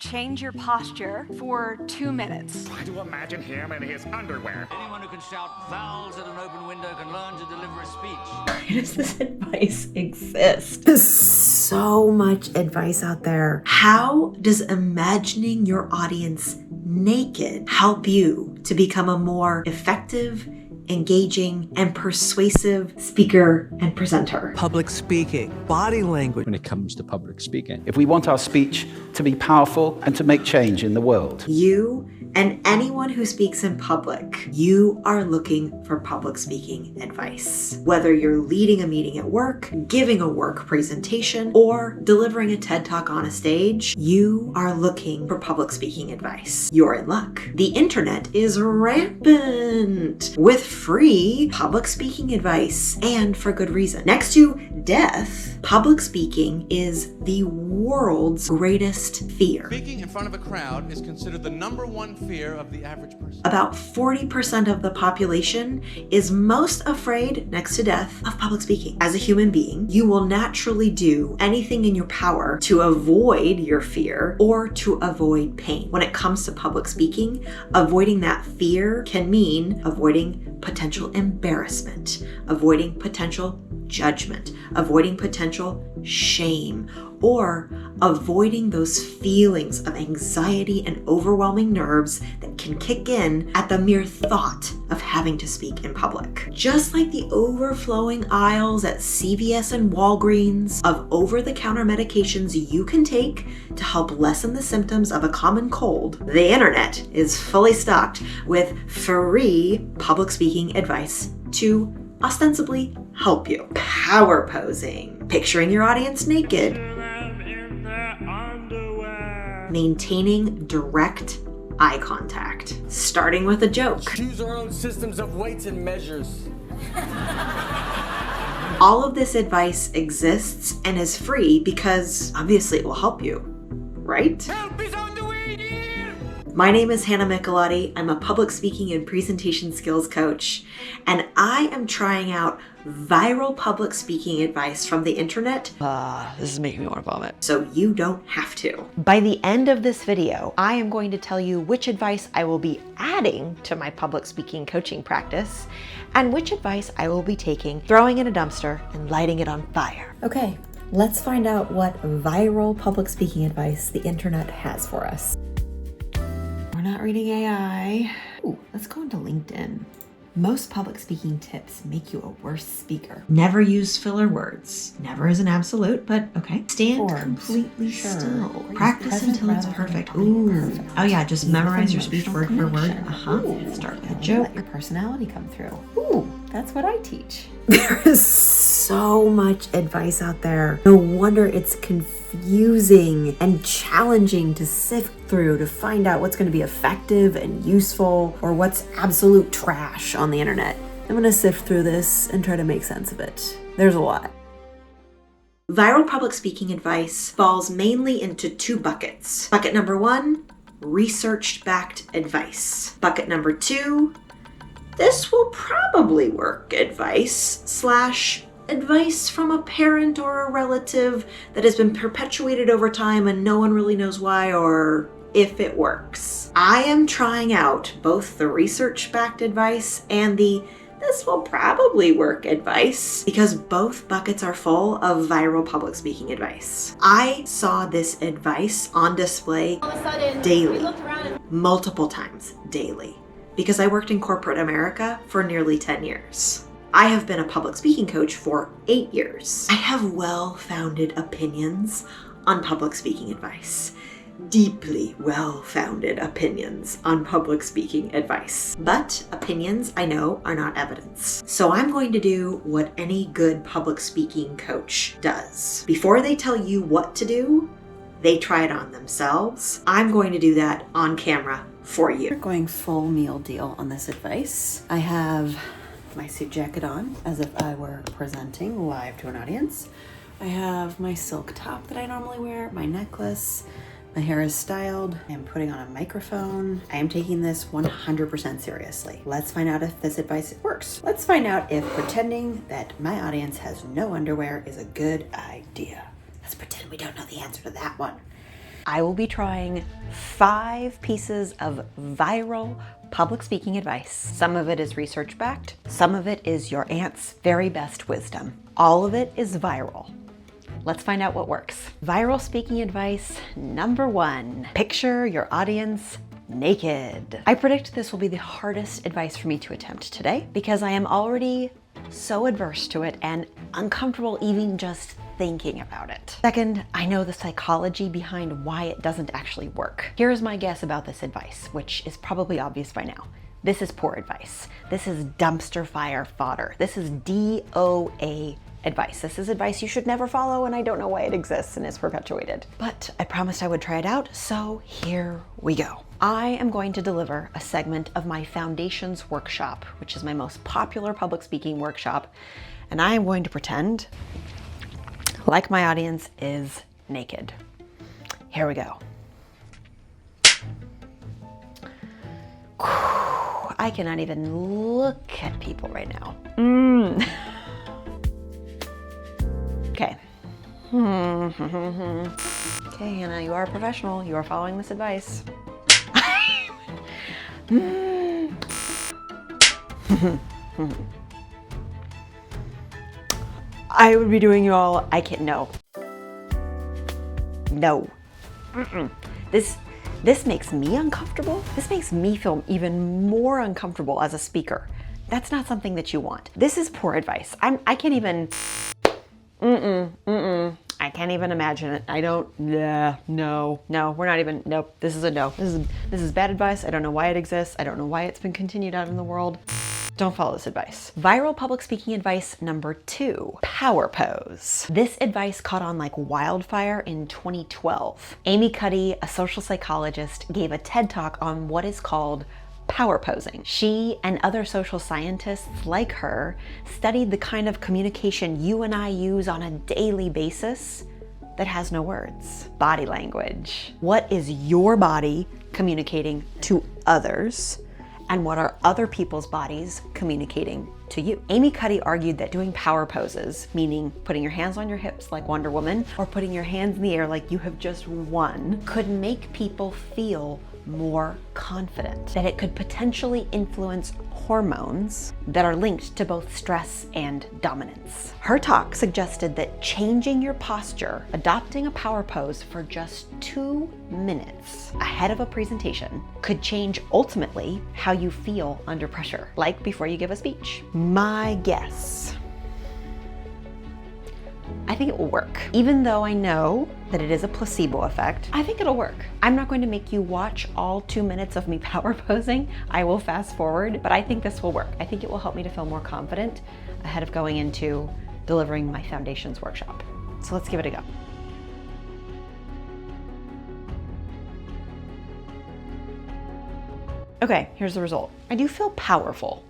Change your posture for 2 minutes. Try to imagine him in his underwear. Anyone who can shout vowels at an open window can learn to deliver a speech. Where does this advice exist? There's so much advice out there. How does imagining your audience naked help you to become a more effective, engaging, and persuasive speaker and presenter? Public speaking, body language. When it comes to public speaking, if we want our speech to be powerful and to make change in the world, You and anyone who speaks in public, you are looking for public speaking advice. Whether you're leading a meeting at work, giving a work presentation, or delivering a TED Talk on a stage, you are looking for public speaking advice. You're in luck. The internet is rampant with free public speaking advice, and for good reason. Next to death, public speaking is the world's greatest fear. Speaking in front of a crowd is considered the #1 fear of the average person. About 40% of the population is most afraid, next to death, of public speaking. As a human being, you will naturally do anything in your power to avoid your fear or to avoid pain. When it comes to public speaking, avoiding that fear can mean avoiding potential embarrassment, avoiding potential judgment, avoiding potential shame, or avoiding those feelings of anxiety and overwhelming nerves that can kick in at the mere thought of having to speak in public. Just like the overflowing aisles at CVS and Walgreens of over-the-counter medications you can take to help lessen the symptoms of a common cold, the internet is fully stocked with free public speaking advice to ostensibly help you. Power posing, picturing your audience naked, maintaining direct eye contact, starting with a joke. Choose our own systems of weights and measures. All of this advice exists and is free because obviously it will help you, right? Help is on the way here! My name is Hannah Michelotti. I'm a public speaking and presentation skills coach, and I am trying out viral public speaking advice from the internet. This is making me want to vomit. So you don't have to. By the end of this video, I am going to tell you which advice I will be adding to my public speaking coaching practice and which advice I will be taking, throwing in a dumpster, and lighting it on fire. Okay, let's find out what viral public speaking advice the internet has for us. We're not reading AI. Ooh, let's go into LinkedIn. Most public speaking tips make you a worse speaker. Never use filler words. Never is an absolute, but okay. Stand completely still. Practice until it's perfect. Ooh. Oh yeah, just memorize your speech word for word. Start a joke. Let your personality come through. Ooh, that's what I teach. There is so much advice out there. No wonder it's confusing and challenging to sift through to find out what's going to be effective and useful or what's absolute trash on the internet. I'm going to sift through this and try to make sense of it. There's a lot. Viral public speaking advice falls mainly into 2 buckets. Bucket number 1, research-backed advice. Bucket number 2, this will probably work advice / advice from a parent or a relative that has been perpetuated over time and no one really knows why or if it works. I am trying out both the research-backed advice and the this will probably work advice because both buckets are full of viral public speaking advice. I saw this advice on display daily, multiple times daily, because I worked in corporate America for nearly 10 years. I have been a public speaking coach for 8 years. I have well-founded opinions on public speaking advice. Deeply well-founded opinions on public speaking advice. But opinions, I know, are not evidence. So I'm going to do what any good public speaking coach does. Before they tell you what to do, they try it on themselves. I'm going to do that on camera for you. We're going full meal deal on this advice. I have my suit jacket on as if I were presenting live to an audience. I have my silk top that I normally wear, my necklace, my hair is styled, I am putting on a microphone. I am taking this 100% seriously. Let's find out if this advice works. Let's find out if pretending that my audience has no underwear is a good idea. Let's pretend we don't know the answer to that one. I will be trying 5 pieces of viral public speaking advice. Some of it is research backed, some of it is your aunt's very best wisdom. All of it is viral. Let's find out what works. Viral speaking advice number 1. Picture your audience naked. I predict this will be the hardest advice for me to attempt today because I am already so adverse to it and uncomfortable even just thinking about it. Second, I know the psychology behind why it doesn't actually work. Here's my guess about this advice, which is probably obvious by now. This is poor advice. This is dumpster fire fodder. This is DOA advice. This is advice you should never follow, and I don't know why it exists and is perpetuated. But I promised I would try it out, so here we go. I am going to deliver a segment of my Foundations workshop, which is my most popular public speaking workshop, and I am going to pretend like my audience is naked. Here we go. I cannot even look at people right now. Okay. Okay, Hannah, you are a professional. You are following this advice. I would be doing you all, I can't, no. No. This makes me uncomfortable. This makes me feel even more uncomfortable as a speaker. That's not something that you want. This is poor advice. I can't even, I can't even imagine it. I don't, no, we're not even, nope, this is a no. This is bad advice. I don't know why it exists. I don't know why it's been continued out in the world. Don't follow this advice. Viral public speaking advice number 2, power pose. This advice caught on like wildfire in 2012. Amy Cuddy, a social psychologist, gave a TED Talk on what is called power posing. She and other social scientists like her studied the kind of communication you and I use on a daily basis that has no words. Body language. What is your body communicating to others? And what are other people's bodies communicating to you? Amy Cuddy argued that doing power poses, meaning putting your hands on your hips like Wonder Woman, or putting your hands in the air like you have just won, could make people feel more confident, that it could potentially influence hormones that are linked to both stress and dominance. Her talk suggested that changing your posture, adopting a power pose for just 2 minutes ahead of a presentation, could change ultimately how you feel under pressure, like before you give a speech. My guess, I think it will work. Even though I know that it is a placebo effect, I think it'll work. I'm not going to make you watch all 2 minutes of me power posing. I will fast forward, but I think this will work. I think it will help me to feel more confident ahead of going into delivering my Foundations workshop. So let's give it a go. Okay, here's the result. I do feel powerful.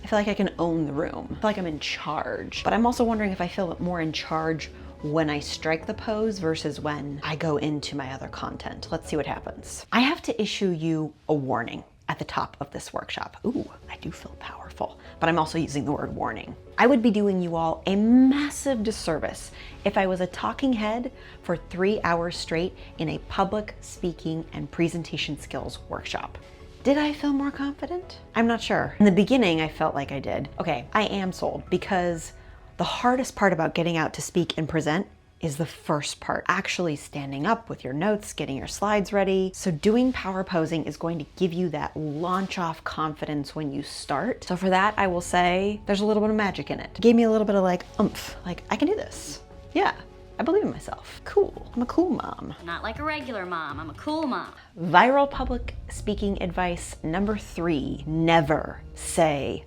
I feel like I can own the room. I feel like I'm in charge. But I'm also wondering if I feel more in charge when I strike the pose versus when I go into my other content. Let's see what happens. I have to issue you a warning at the top of this workshop. Ooh, I do feel powerful, but I'm also using the word warning. I would be doing you all a massive disservice if I was a talking head for 3 hours straight in a public speaking and presentation skills workshop. Did I feel more confident? I'm not sure. In the beginning, I felt like I did. Okay, I am sold because the hardest part about getting out to speak and present is the first part, actually standing up with your notes, getting your slides ready. So doing power posing is going to give you that launch off confidence when you start. So for that, I will say there's a little bit of magic in it. It gave me a little bit of like oomph, like I can do this. Yeah, I believe in myself. Cool, I'm a cool mom. Not like a regular mom, I'm a cool mom. Viral public speaking advice number 3, never say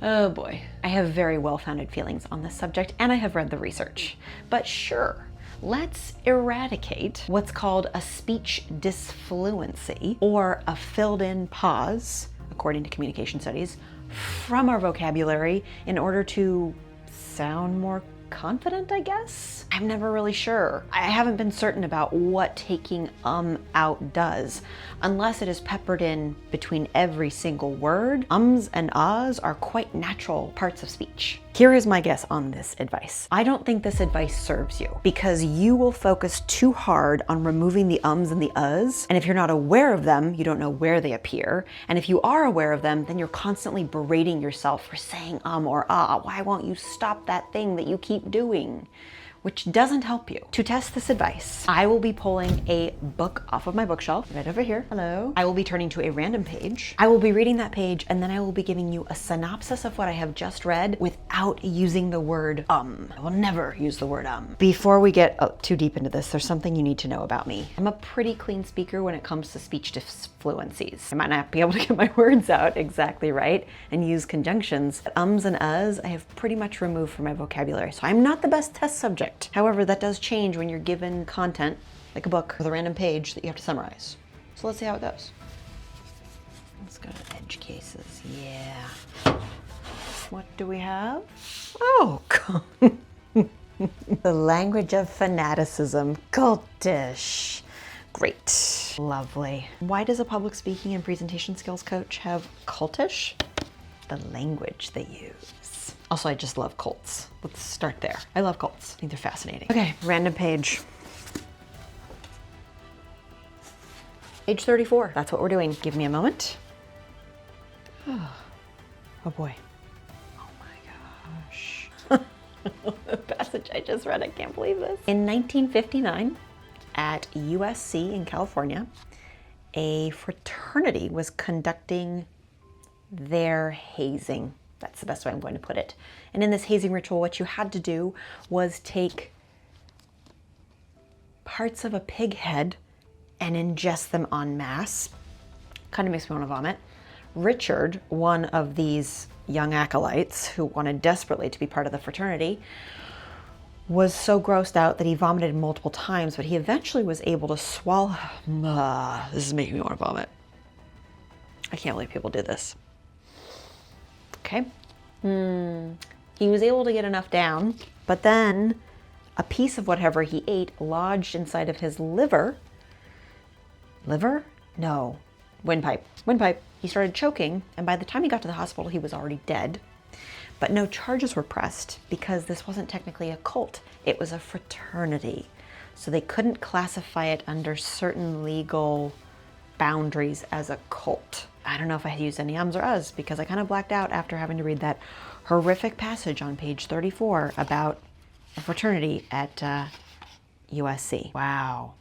Oh boy, I have very well-founded feelings on this subject and I have read the research. But sure, let's eradicate what's called a speech disfluency or a filled-in pause, according to communication studies, from our vocabulary in order to sound more confident, I guess? I'm never really sure. I haven't been certain about what taking out does, unless it is peppered in between every single word. Ums and ahs are quite natural parts of speech. Here is my guess on this advice. I don't think this advice serves you because you will focus too hard on removing the ums and the uhs. And if you're not aware of them, you don't know where they appear. And if you are aware of them, then you're constantly berating yourself for saying or ah. Why won't you stop that thing that you keep doing? Which doesn't help you. To test this advice, I will be pulling a book off of my bookshelf, right over here. Hello. I will be turning to a random page. I will be reading that page, and then I will be giving you a synopsis of what I have just read without using the word I will never use the word Before we get too deep into this, there's something you need to know about me. I'm a pretty clean speaker when it comes to speech disfluencies. I might not be able to get my words out exactly right and use conjunctions. But ums and uhs, I have pretty much removed from my vocabulary, so I'm not the best test subject. However, that does change when you're given content, like a book with a random page that you have to summarize. So let's see how it goes. Let's go to edge cases, yeah. What do we have? Oh, the language of fanaticism, cultish. Great, lovely. Why does a public speaking and presentation skills coach have cultish? The language they use. Also, I just love cults. Let's start there. I love cults. I think they're fascinating. Okay, random page. Page 34. That's what we're doing. Give me a moment. Oh boy. Oh my gosh. The passage I just read, I can't believe this. In 1959, at USC in California, a fraternity was conducting their hazing. That's the best way I'm going to put it. And in this hazing ritual, what you had to do was take parts of a pig head and ingest them en masse. Kind of makes me want to vomit. Richard, one of these young acolytes who wanted desperately to be part of the fraternity, was so grossed out that he vomited multiple times, but he eventually was able to swallow. This is making me want to vomit. I can't believe people did this. Okay. He was able to get enough down, but then a piece of whatever he ate lodged inside of his liver. Liver? No. Windpipe. Windpipe. He started choking, and by the time he got to the hospital, he was already dead. But no charges were pressed because this wasn't technically a cult. It was a fraternity. So they couldn't classify it under certain legal boundaries as a cult. I don't know if I used any ums or uhs because I kind of blacked out after having to read that horrific passage on page 34 about a fraternity at USC. Wow.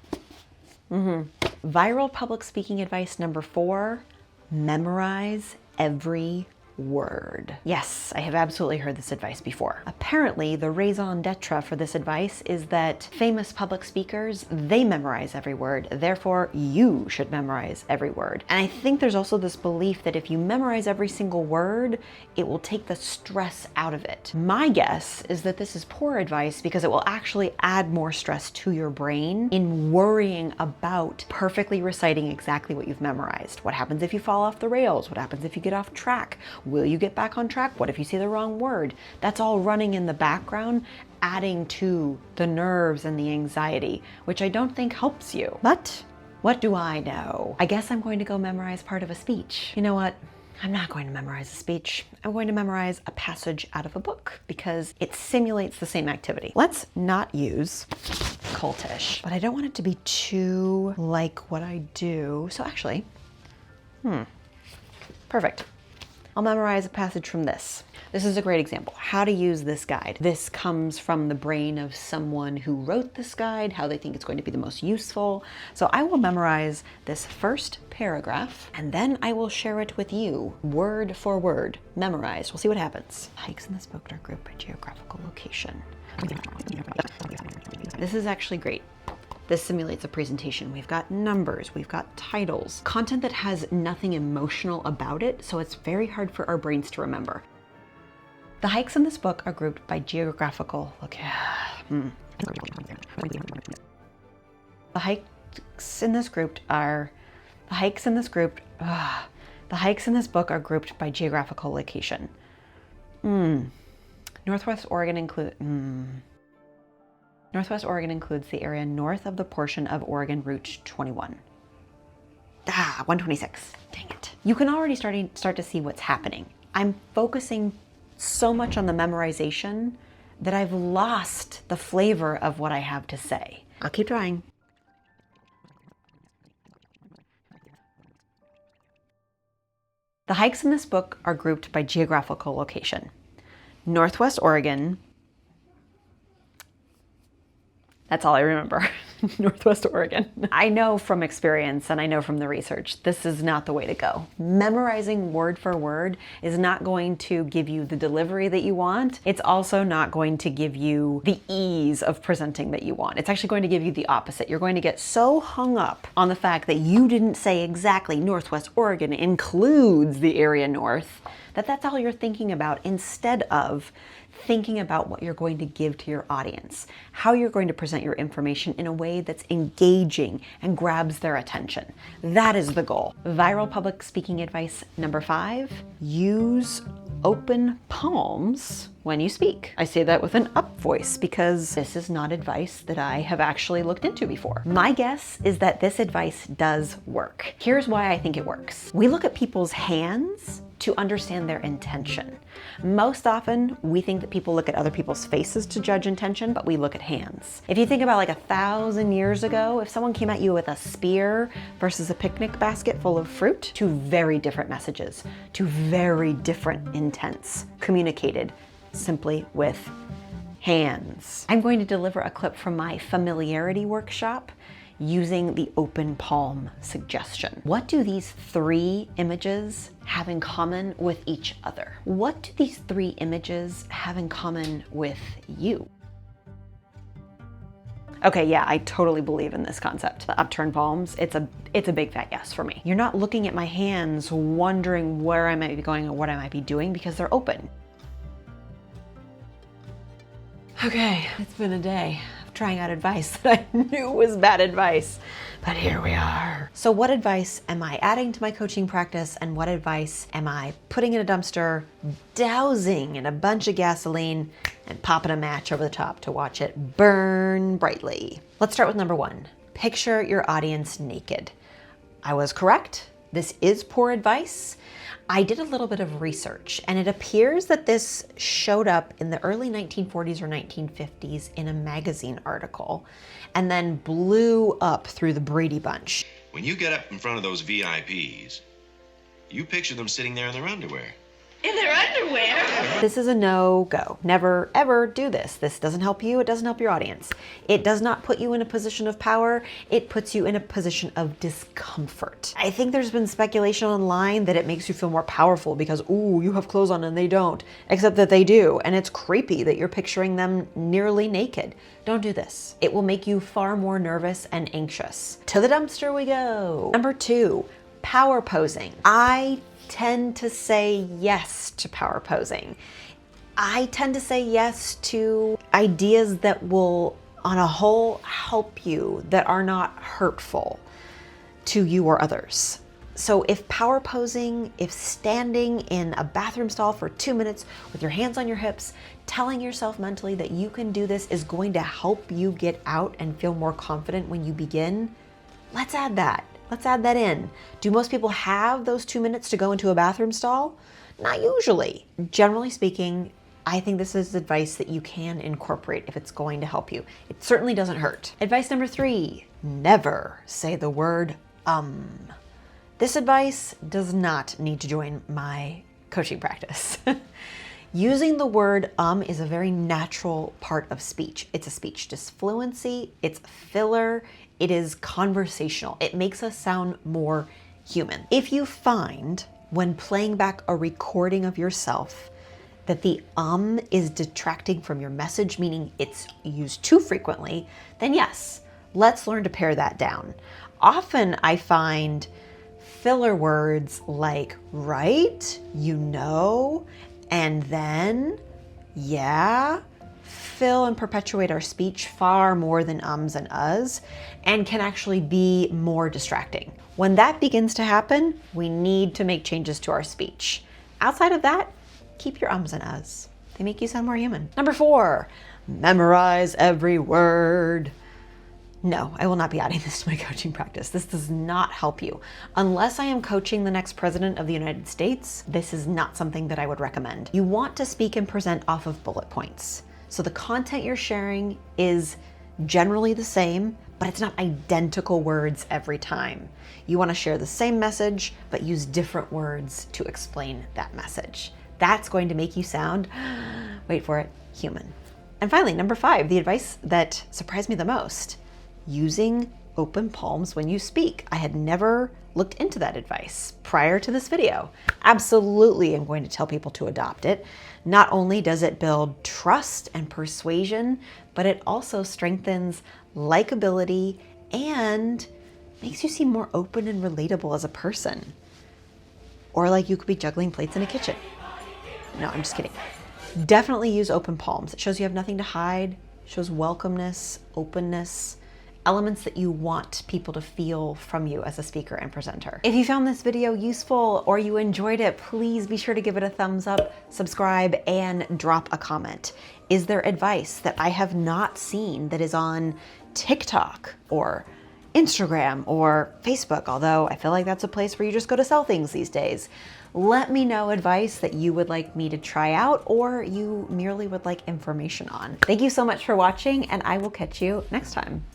Viral public speaking advice number 4, memorize every word. Yes, I have absolutely heard this advice before. Apparently, the raison d'etre for this advice is that famous public speakers, they memorize every word, therefore you should memorize every word. And I think there's also this belief that if you memorize every single word, it will take the stress out of it. My guess is that this is poor advice because it will actually add more stress to your brain in worrying about perfectly reciting exactly what you've memorized. What happens if you fall off the rails? What happens if you get off track? Will you get back on track? What if you say the wrong word? That's all running in the background, adding to the nerves and the anxiety, which I don't think helps you. But what do I know? I guess I'm going to go memorize part of a speech. You know what? I'm not going to memorize a speech. I'm going to memorize a passage out of a book because it simulates the same activity. Let's not use cultish, but I don't want it to be too like what I do. So actually, perfect. I'll memorize a passage from this. This is a great example. How to use this guide. This comes from the brain of someone who wrote this guide, how they think it's going to be the most useful. So I will memorize this first paragraph, and then I will share it with you, word for word, memorized. We'll see what happens. Hikes in this book are grouped by geographical location. This is actually great. This simulates a presentation. We've got numbers, we've got titles, content that has nothing emotional about it, so it's very hard for our brains to remember. The hikes in this book are grouped by geographical location. The hikes in this book are grouped by geographical location. Northwest Oregon includes the area north of the portion of Oregon Route 21. 126. Dang it. You can already start to see what's happening. I'm focusing so much on the memorization that I've lost the flavor of what I have to say. I'll keep trying. The hikes in this book are grouped by geographical location. Northwest Oregon. That's all I remember. Northwest Oregon. I know from experience and I know from the research, this is not the way to go. Memorizing word for word is not going to give you the delivery that you want. It's also not going to give you the ease of presenting that you want. It's actually going to give you the opposite. You're going to get so hung up on the fact that you didn't say exactly Northwest Oregon includes the area north, that that's all you're thinking about instead of thinking about what you're going to give to your audience, how you're going to present your information in a way that's engaging and grabs their attention. That is the goal. Viral public speaking advice number 5, use open palms when you speak. I say that with an up voice because this is not advice that I have actually looked into before. My guess is that this advice does work. Here's why I think it works. We look at people's hands to understand their intention. Most often, we think that people look at other people's faces to judge intention, but we look at hands. If you think about like 1,000 years ago, if someone came at you with a spear versus a picnic basket full of fruit, two very different messages, two very different intents communicated simply with hands. I'm going to deliver a clip from my familiarity workshop using the open palm suggestion. What do these 3 images have in common with each other? What do these 3 images have in common with you? Okay, yeah, I totally believe in this concept. The upturned palms, it's a big fat yes for me. You're not looking at my hands wondering where I might be going or what I might be doing because they're open. Okay, it's been a day of trying out advice that I knew was bad advice, but here we are. So what advice am I adding to my coaching practice and what advice am I putting in a dumpster, dousing in a bunch of gasoline, and popping a match over the top to watch it burn brightly? Let's start with number 1. Picture your audience naked. I was correct. This is poor advice. I did a little bit of research and it appears that this showed up in the early 1940s or 1950s in a magazine article and then blew up through the Brady Bunch. When you get up in front of those VIPs, you picture them sitting there in their underwear. In their underwear? This is a no-go. Never, ever do this. This doesn't help you. It doesn't help your audience. It does not put you in a position of power. It puts you in a position of discomfort. I think there's been speculation online that it makes you feel more powerful because, ooh, you have clothes on and they don't. Except that they do. And it's creepy that you're picturing them nearly naked. Don't do this. It will make you far more nervous and anxious. To the dumpster we go. Number 2, power posing. I tend to say yes to power posing. I tend to say yes to ideas that will, on a whole, help you, that are not hurtful to you or others. So if power posing, if standing in a bathroom stall for 2 minutes with your hands on your hips, telling yourself mentally that you can do this is going to help you get out and feel more confident when you begin, let's add that. Let's add that in. Do most people have those 2 minutes to go into a bathroom stall? Not usually. Generally speaking, I think this is advice that you can incorporate if it's going to help you. It certainly doesn't hurt. Advice number 3, never say the word This advice does not need to join my coaching practice. Using the word is a very natural part of speech. It's a speech disfluency, it's filler, it is conversational. It makes us sound more human. If you find when playing back a recording of yourself that the is detracting from your message, meaning it's used too frequently, then yes, let's learn to pare that down. Often I find filler words like right, you know, and then, yeah, fill and perpetuate our speech far more than ums and uhs, and can actually be more distracting. When that begins to happen, we need to make changes to our speech. Outside of that, keep your ums and uhs. They make you sound more human. Number 4, memorize every word. No, I will not be adding this to my coaching practice. This does not help you. Unless I am coaching the next president of the United States, this is not something that I would recommend. You want to speak and present off of bullet points. So the content you're sharing is generally the same, but it's not identical words every time. You want to share the same message, but use different words to explain that message. That's going to make you sound, wait for it, human. And finally, number 5, the advice that surprised me the most: using open palms when you speak. I had never looked into that advice prior to this video. Absolutely, I'm going to tell people to adopt it. Not only does it build trust and persuasion, but it also strengthens likability and makes you seem more open and relatable as a person. Or like you could be juggling plates in a kitchen. No, I'm just kidding. Definitely use open palms. It shows you have nothing to hide, shows welcomeness, openness, elements that you want people to feel from you as a speaker and presenter. If you found this video useful or you enjoyed it, please be sure to give it a thumbs up, subscribe, and drop a comment. Is there advice that I have not seen that is on TikTok or Instagram or Facebook? Although I feel like that's a place where you just go to sell things these days. Let me know advice that you would like me to try out or you merely would like information on. Thank you so much for watching, and I will catch you next time.